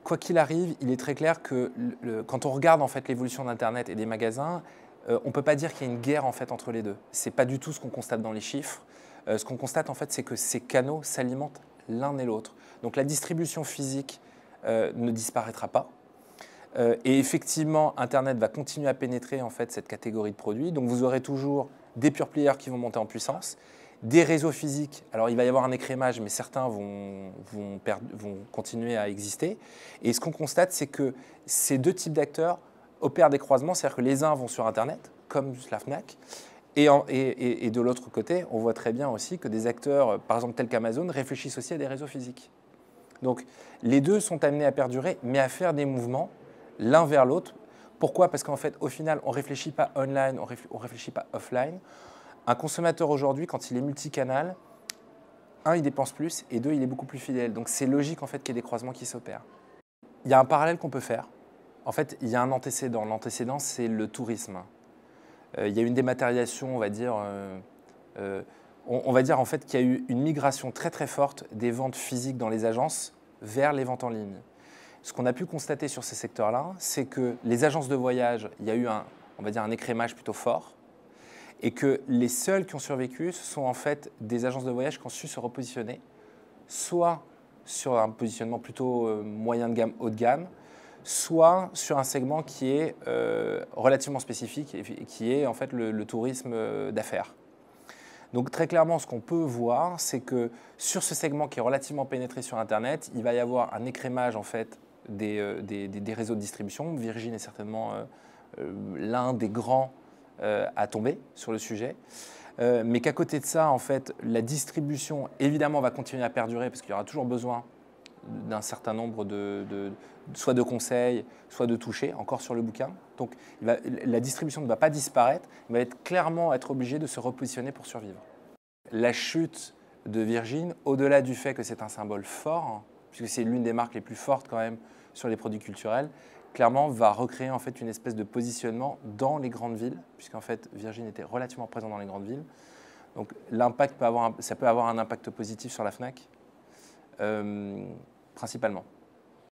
quoi qu'il arrive, il est très clair que quand on regarde en fait l'évolution d'Internet et des magasins, on ne peut pas dire qu'il y a une guerre en fait entre les deux. Ce n'est pas du tout ce qu'on constate dans les chiffres. Ce qu'on constate en fait, c'est que ces canaux s'alimentent l'un et l'autre. Donc la distribution physique ne disparaîtra pas. Et effectivement, Internet va continuer à pénétrer en fait cette catégorie de produits. Donc vous aurez toujours des pure players qui vont monter en puissance, des réseaux physiques. Alors il va y avoir un écrémage, mais certains vont continuer à exister. Et ce qu'on constate, c'est que ces deux types d'acteurs opèrent des croisements, c'est-à-dire que les uns vont sur Internet, comme la Fnac, et de l'autre côté, on voit très bien aussi que des acteurs, par exemple tels qu'Amazon, réfléchissent aussi à des réseaux physiques. Donc les deux sont amenés à perdurer, mais à faire des mouvements l'un vers l'autre. Pourquoi? Parce qu'en fait, au final, on ne réfléchit pas online, on ne réfléchit pas offline. Un consommateur aujourd'hui, quand il est multicanal, un, il dépense plus, et deux, il est beaucoup plus fidèle. Donc c'est logique en fait qu'il y ait des croisements qui s'opèrent. Il y a un parallèle qu'on peut faire. En fait, il y a un antécédent. L'antécédent, c'est le tourisme. Il y a une dématérialisation, on va dire, en fait qu'il y a eu une migration très très forte des ventes physiques dans les agences vers les ventes en ligne. Ce qu'on a pu constater sur ces secteurs-là, c'est que les agences de voyage, il y a eu un écrémage plutôt fort, et que les seuls qui ont survécu, ce sont en fait des agences de voyage qui ont su se repositionner, soit sur un positionnement plutôt moyen de gamme, haut de gamme, soit sur un segment qui est relativement spécifique et qui est en fait le tourisme d'affaires. Donc très clairement, ce qu'on peut voir, c'est que sur ce segment qui est relativement pénétré sur Internet, il va y avoir un écrémage en fait des réseaux de distribution. Virgin est certainement l'un des grands à tomber sur le sujet. Mais qu'à côté de ça, en fait, la distribution, évidemment, va continuer à perdurer parce qu'il y aura toujours besoin d'un certain nombre soit de conseils, soit de toucher, encore sur le bouquin. Donc la distribution ne va pas disparaître, il va clairement être obligé de se repositionner pour survivre. La chute de Virgin, au-delà du fait que c'est un symbole fort, puisque c'est l'une des marques les plus fortes quand même sur les produits culturels, clairement va recréer en fait une espèce de positionnement dans les grandes villes, puisqu'en fait Virgin était relativement présent dans les grandes villes. Donc l'impact ça peut avoir un impact positif sur la Fnac, principalement.